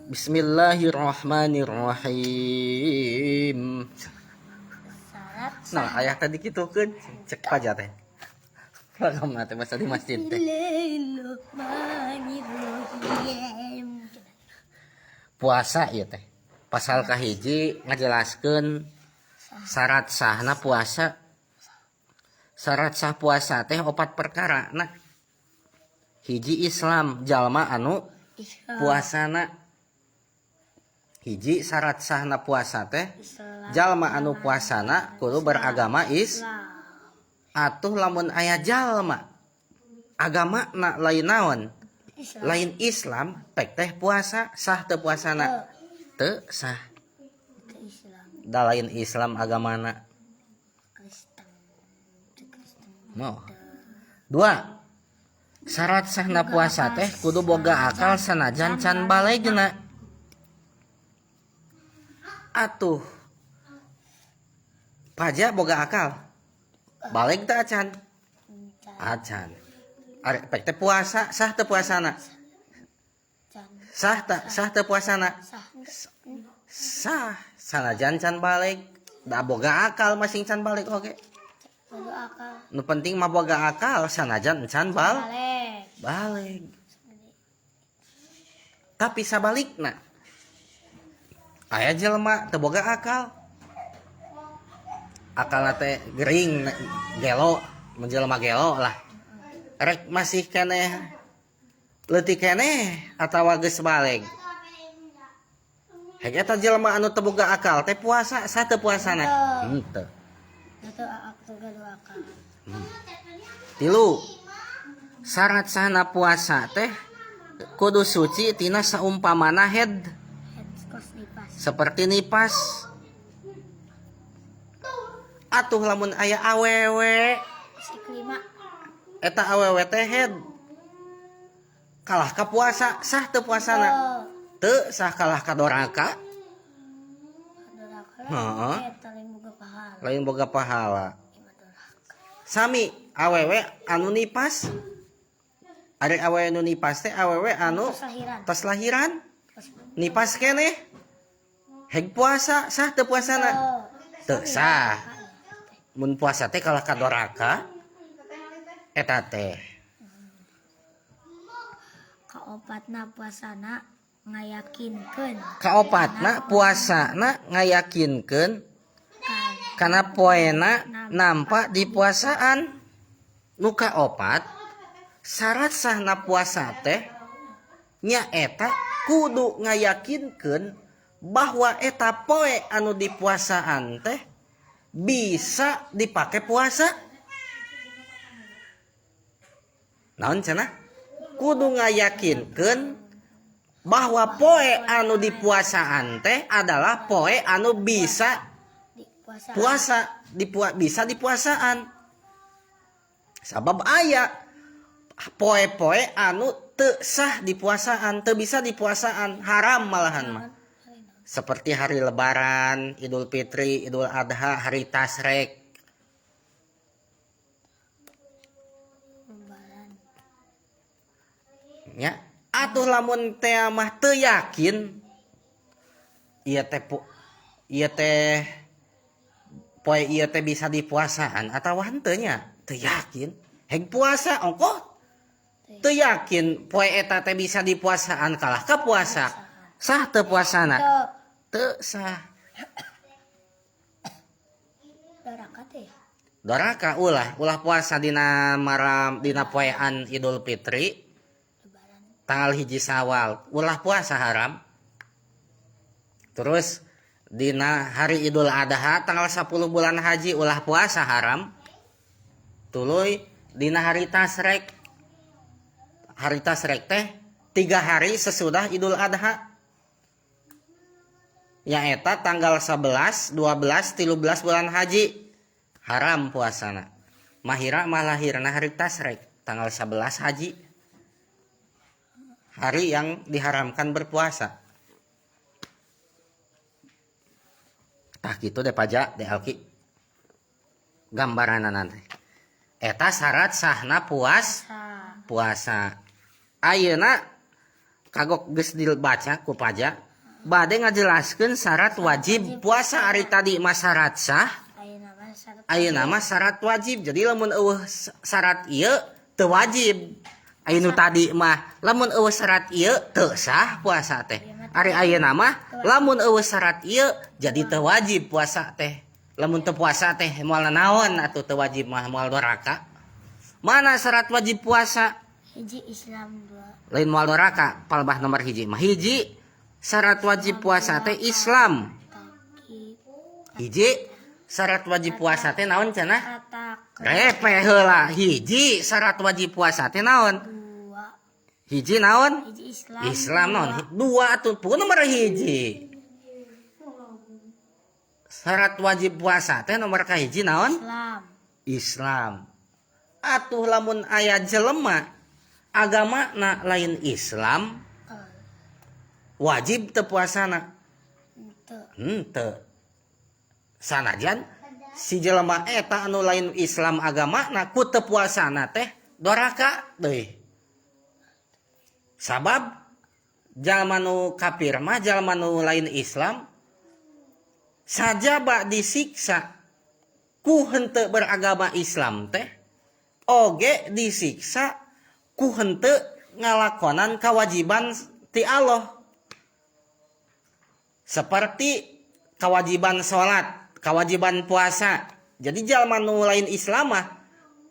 Bismillahirrahmanirrahim. Nah, ayah tadi gitu kan cek aja teh. Ragam teh masa di masjid teh. Puasa ya teh. Pasal kahiji ngajelaskeun syarat sahna puasa. Syarat sah puasa teh 4 perkara. Nah, hiji Islam jalma anu puasana. Hiji syarat sahna puasa teh jalma anu puasana kudu beragama atuh lamun aya jalma agama na lain naon lain Islam pek teh puasa sah teu puasana teu sah da lain Islam agamana no. 2 syarat sahna puasa teh kudu boga akal sanajan can balegna. Atuh paja boga akal balik teh acan arek pek teh puasa sah teu puasana sah teu puasana sah sanajan can balik da boga akal masing can balik oke nu penting mah boga akal sanajan can balik tapi sabalikna aya jelema teu boga akal teh gering gelo menjelema gelo lah rek masih keneh leutik keneh atawa geus balik hege eta jelema anu teu boga akal teh puasa sah teu puasana henteu tilu syarat sahna puasa teh kudu suci tina saumpamana head seperti nipas. Atuh lamun aya awewe eta awewe teh head kalah ka puasa sah teu puasana teu sah kalah ka doraka heeh lain boga pahala sami awewe anu nipas ari awewe anu nipas teh awewe anu tos lahiran nipas keneh heg puasa sah teu puasana teu sah mun puasa teh kalah ka doraka eta teh kaopatna puasana ngayakinkeun kana poena nampa di puasaan nu kaopat syarat sahna puasa teh nya eta kudu ngayakinkeun bahwa eta poe anu di puasaan teh bisa dipake puasa. Naon cenah? Kudu ngayakinkeun bahwa poe anu di puasaan teh adalah poe anu bisa bisa di puasaan. Sabab aya poe-poe anu teu sah di puasaan, teu bisa di puasaan, haram malahan mah. Seperti hari lebaran, Idul Fitri, Idul Adha, hari Tasrek. Ya, atuh lamun teh mah teu yakin ieu teh poe ieu teh bisa di puasaan atawa henteu nya, teu yakin. Heg puasa ongkoh teu yakin poe eta teh bisa di puasaan kalah ka puasa. Sah teu puasana? Teu sah. Doraka ulah puasa dina poean Idul Fitri tanggal 1 Syawal ulah puasa haram. Terus dina hari Idul Adha tanggal 10 bulan haji ulah puasa haram. Tuluy dina hari Tasrek teh 3 hari sesudah Idul Adha. Nyaeta tanggal 11, 12, 13 bulan haji haram puasana. Mahira mah lahirna hari Tasrek tanggal 11 haji. Hari yang diharamkan berpuasa. Tah kitu deh paja deh Alki. Gambaranna nanti. Eta syarat sahna puasa. Ayeuna kagok geus dibaca ku pajak bade ngajelaskeun syarat wajib puasa ari tadi mah syarat sah ayeuna mah syarat wajib. Jadi lamun eueuh syarat ieu teu wajib. Ayeuna tadi mah lamun eueuh syarat ieu teu sah puasa teh. Ari ayeuna mah lamun eueuh syarat ieu jadi teu wajib puasa teh. Lamun teu puasa teh moal naon atuh teu wajib mah moal doraka. Mana syarat wajib puasa? Hiji Islam 2. Lain moal doraka, palebah nomor hiji mah. Hiji syarat wajib puasa teh Islam. Hiji syarat wajib puasa teh naon cenah? Repe heula. Hiji syarat wajib puasa teh naon? 2. Hiji naon? Hiji Islam. Islam naon? 2 atuh pun nomor hiji. Syarat wajib puasa teh nomor kahiji naon? Islam. Islam. Atuh lamun aya jelema agamana lain Islam wajib teu puasana? Henteu. Sanajan si jelema eta anu lain Islam agamana ku teu puasana teh doraka deui. Sabab jalma nu kafir mah jalma nu lain Islam sajaba disiksa ku henteu beragama Islam teh oge disiksa ku henteu ngalakonan kewajiban ti Allah. Seperti kewajiban salat, kewajiban puasa. Jadi jalma nu lain Islam mah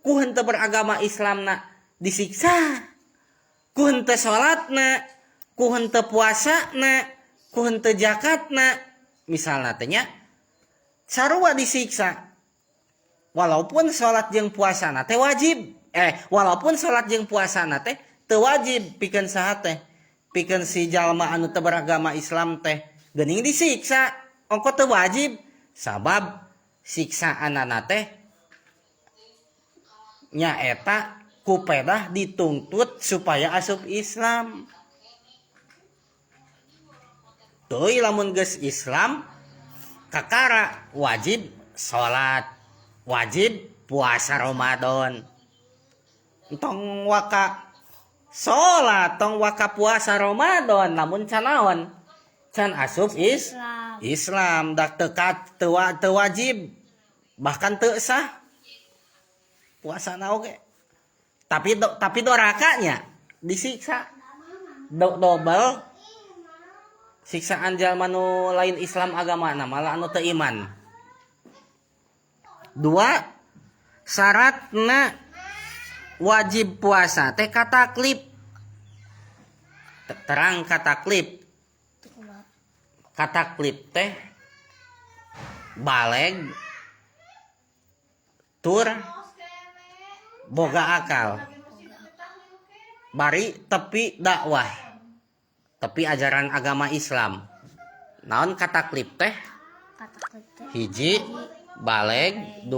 ku henteu beragama Islamna disiksa. Ku henteu salatna, ku henteu puasana, ku henteu zakatna. Misalna teh nya sarua disiksa. Walaupun salat jeung puasana teh wajib. Walaupun salat jeung puasana teh teu wajib pikeun saha teh? Pikeun si jalma anu teu beragama Islam teh geuning disiksa. Ongko teu wajib sabab siksaanana teh nyaeta kupedah dituntut supaya asup Islam. Teuy lamun geus Islam kakara wajib salat, wajib puasa Ramadan. Tong waka salat, tong waka puasa Ramadan namun can naon? Can asup Islam dak teu wajib bahkan teu sah puasana oge. Tapi dorakanya disiksa double siksaan jalma nu lain Islam agamana malah anu teu iman. 2 syaratna wajib puasa teh kataklif. Terang kataklif. Kataklif teh baleg tur boga akal. Bari tepi dakwah. Tepi ajaran agama Islam. Naon kataklif teh? Hiji baleg, 2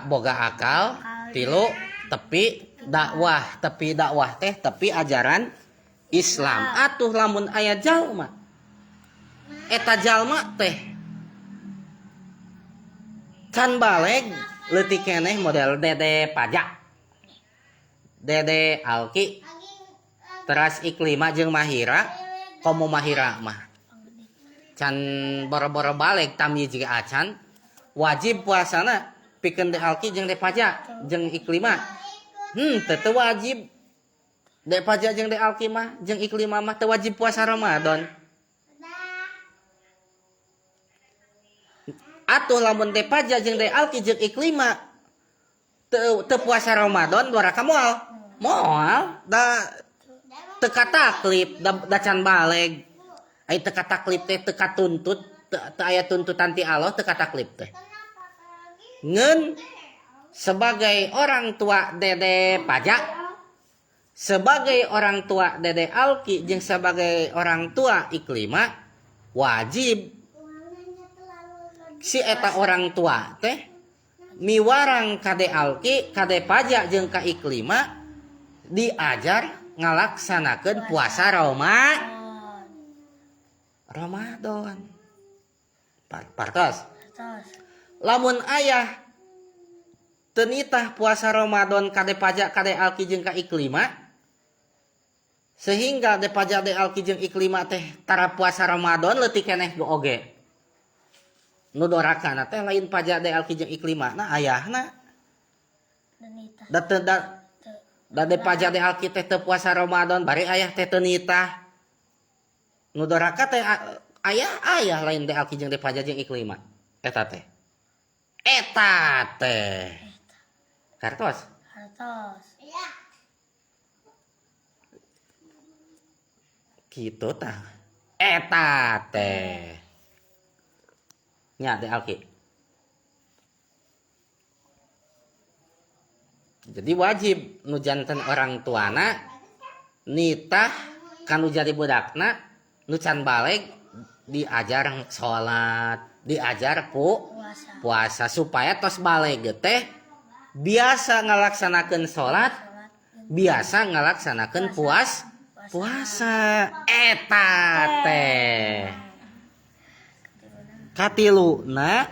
boga akal, 3 tepi dakwah. Tepi dakwah teh tepi ajaran Islam. Atuh lamun aya jalma eta jalma teh can baleg leutik keneh model Dede Pajak, Dede Alki, teras Iklima jeung Mahira. Komo Mahira mah can boro-boro baleg tamyiz jiga acan wajib puasana pikeun De Alki jeung De Pajak jeung Iklima. Teu wajib. De Pajak jeung De Alki mah jeung Iklima mah teu wajib puasa Ramadan. Atuh lamun De Pajak jeung De Alki jeung Iklima teu puasa Ramadan doraka moal da teu kataklif da can baleg. Ai teu kataklif teh teu katuntut teu aya tuntutan ti Allah teu kataklif teh. Ngeun sebagai orang tua Dede Pajak, sebagai orang tua Dede Alki jeung sebagai orang tua Iklima wajib si eta orang tua teh miwarang ka De Alki, ka De Pajak jeung ka Iklima diajar ngalaksanakeun puasa Ramadan. Partos. Lamun ayah teu nitah puasa Ramadan ka De Pajak, ka De Alki jeung ka Iklima Sehingga depaja de alki jeung iklima teh tara puasa Ramadan leutik keneh oge. Nu dorakana teh lain paja de alki jeung iklima na ayahna. Da de paja de alki teh teu puasa Ramadan bari ayah teh teu nitah. Nu doraka teh ayah lain de alki jeung de paja jeung iklima. Eta teh. Kartos. Gitu tah. Eta teh. Nya de alki. Jadi wajib nu janten orang tuana nitah kanu jadi budakna nu can baleg diajar sholat, diajar puasa supaya tos baleg teh biasa ngalaksanakeun sholat, biasa ngalaksanakeun puasa. Eta teh. Katiluna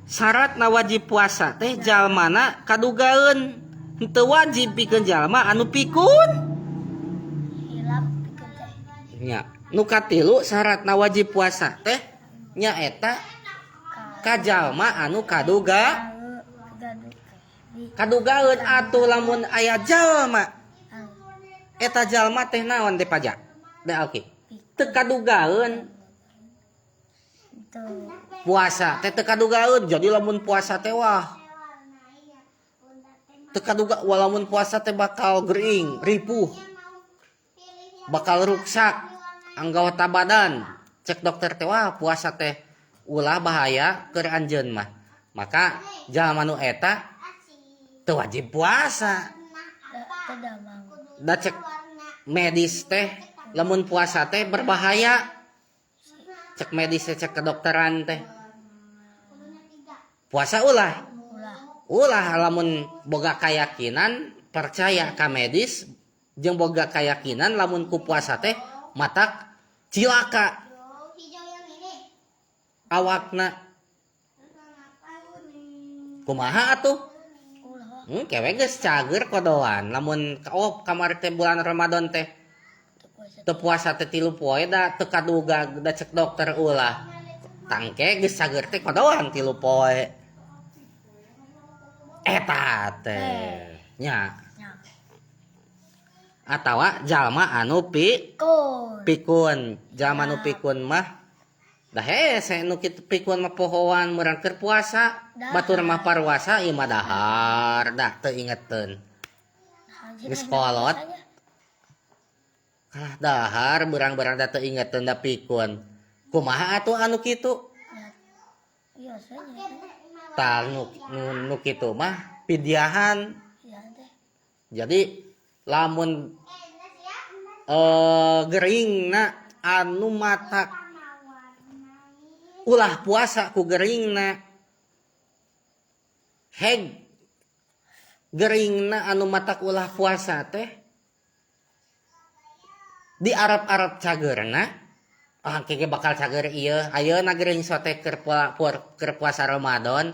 syaratna wajib puasa teh jalmana kadugaeun henteu wajib pikeun jalma anu pikun. Nya, nu katilu syaratna wajib puasa teh nya eta ka jalma anu kadugaeun atuh lamun aya jalma eta jalma teh naon teh pajak da alki teu kadugaeun puasa teh teu kadugaeun jadi lamun puasa teh wah teu kaduga walamun puasa teh bakal gering ripuh bakal ruksak anggota badan cek dokter teh wah puasa teh ulah bahaya keur anjeun mah maka jalma nu eta teu wajib puasa da cek medis teh lamun puasa teh berbahaya cek medis cek kedokteran teh puasa ulah lamun boga keyakinan percaya ka medis jeung boga keyakinan lamun ku puasa teh matak cilaka awakna kumaha atuh kewe geus cager kodoan lamun kamari teh bulan Ramadan teh teu puasa teh 3 poe da teu kaduga da cek dokter ulah tangke geus cager teh kodoan 3 poe eta teh nya atawa jalma anu pikun jalma anu pikun mah dah hese nu kitu pikun mah pohoan meurang keur puasa batur mah parwasa ieu mah dahar dah teu ingeteun geus kolot kalah dahar berang-berang da teu ingeteun da pikun kumaha atuh anu kitu tah nu kitu mah pidyahan jadi lamun geringna anu matak ulah puasa ku geringna heg geringna anu matak ulah puasa teh di Arab cagerna keke bakal cager ieu ayeuna gering sote keur puasa Ramadan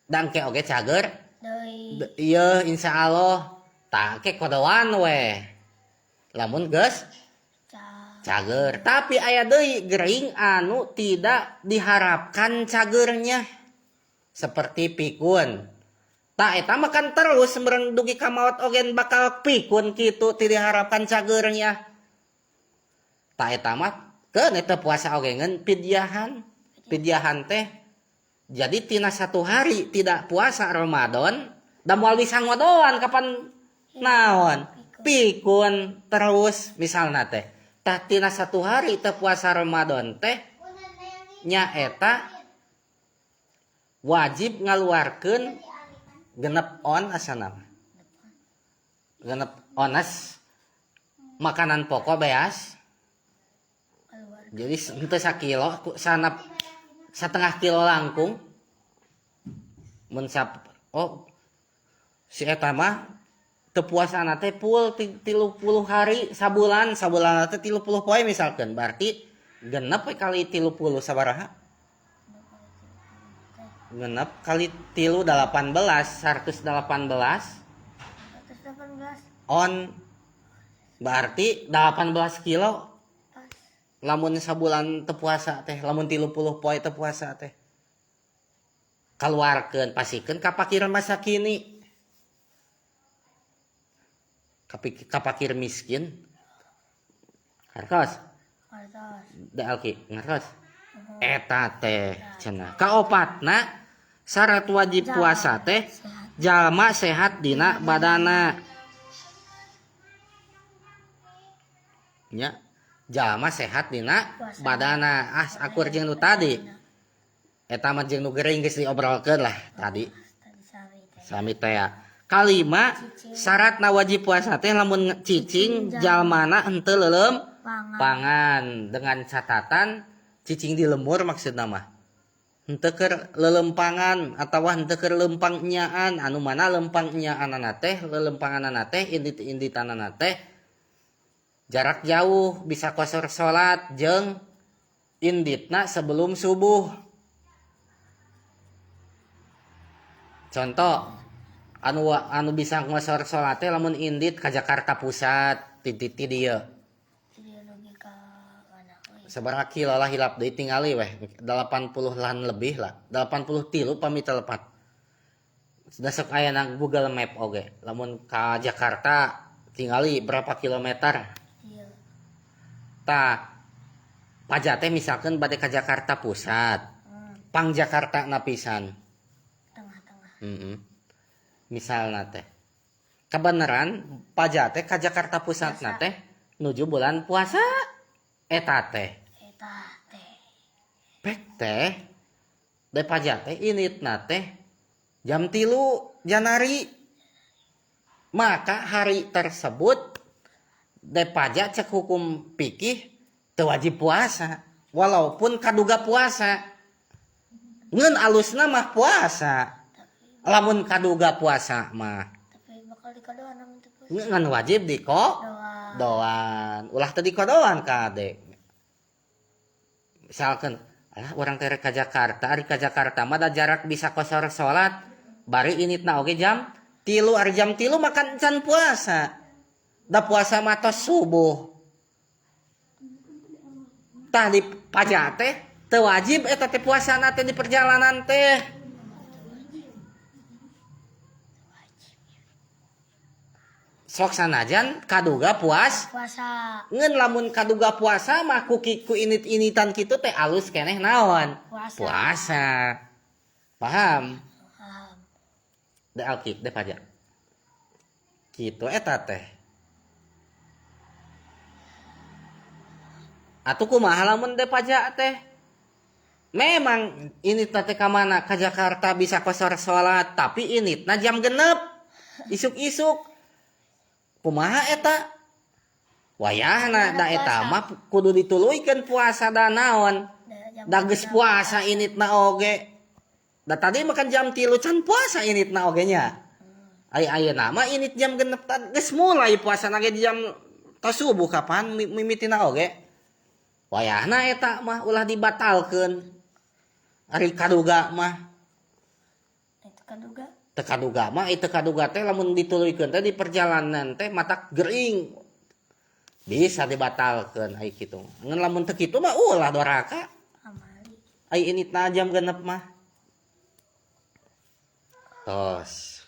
dan ke oge cager ieu insyaallah tah ke kodoan we lamun geus cager tapi aya deui gering anu tidak diharapkan cagernya seperti pikun tah eta mah kan terus meureun dugi ka maot oge bakal pikun kitu ti diharapkan cagernya tah eta mah keun eta puasa oge ngeun pidyahan teh jadi tina 1 hari tidak puasa Ramadan da moal bisa ngodoan kapan naon pikun terus misalna teh tah tina 1 hari teu puasa Ramadan teh nya eta wajib ngaluarkeun genep on asana genep onas makanan pokok beas jadi henteu 1 kilo sanap 1/2 kilo langkung mun si eta mah teu puasana teh full 30 hari sabulan teh 30 poe misalkan berarti genep kali 30 sabaraha genep kali 3 18 118 on Berarti 18 kilo. Pas. Lamun sabulan teu puasa teh, lamun 30 poe teu puasa teh. Kaluarkeun pasikeun kapakir masa kini. Kapakir miskin. Hartos. Kartos. Da alki, ngartos. Eta teh cenah. Kaopatna syarat wajib puasa teh jalma sehat dina badana. Nya, jalma sehat dina badana. Akur jeung nu tadi. Eta mah jeung nu geuring geus diobrolkeun lah tadi. Tadi Sami teh. Kalima syaratna wajib puasa teh lamun cicing jalmana henteu leulem pangan dengan catatan cicing di lemur maksudna mah. Henteu keur lelempangan atawa henteu keur lempang nyaan anu mana lempang nyaanana teh lelempanganana teh indit-inditanana teh jarak jauh bisa kosor salat jeung inditna sebelum subuh. Contoh anu bisa ngosor salat teh lamun indit ka Jakarta Pusat ti dieu. logika mana euy. Sabaraha kilo lah hilap deui tingali weh 80-an lebih lah 83 pami telepat. Sudah sok aya na Google Map oge lamun ka Jakarta tingali berapa kilometer. Iya. Tah paja teh misalkan bade ka Jakarta Pusat pang Jakarta napisan Tengah-tengah. Misalna teh kebenaran paja teh ka Jakarta Pusat na teh nuju bulan puasa eta teh pek teh de paja teh initna teh jam 3 Janari maka hari tersebut de paja cek hukum fikih teu wajib puasa walaupun kaduga puasa ngeun alusna mah puasa lamun kaduga puasa mah Tapi bakal dikadoan namun teu puasa. ngan wajib doan ulah teu dikodoan kade misalkan alah urang teh ka Jakarta ari ka Jakarta mah da jarak bisa kosor salat bari initna oge jam 3 ari jam 3 makan can puasa da puasa mah tos subuh tah di paja teh teu wajib eta teh puasana teh di perjalanan teh. Sok sanajan kaduga puasa ngeun lamun kaduga puasa mah ku init-initan kitu teh alus keneh naon puasa paham da alkif da paja kitu eta teh atuh kumaha lamun da paja teh memang initna teh ka mana ka Jakarta bisa kosor salat tapi initna jam 6 isuk-isuk kumaha eta wayahna da eta mah kudu dituluykeun puasa da naon da geus puasa initna oge da tadi makan jam 3 can puasa initna oge nya ai ayeuna mah init jam 6 geus mulai puasana ge di jam tos subuh kapan mimitina oge wayahna eta mah ulah dibatalkeun ari kaduga mah Itu kaduga. tekaduga mah itu kaduga teh lamun dituluykeun teh di perjalanan teh matak gering bisa dibatalkeun ai kitu ngan lamun teu kitu mah ulah doraka Amali. ai initna jam 6 mah tos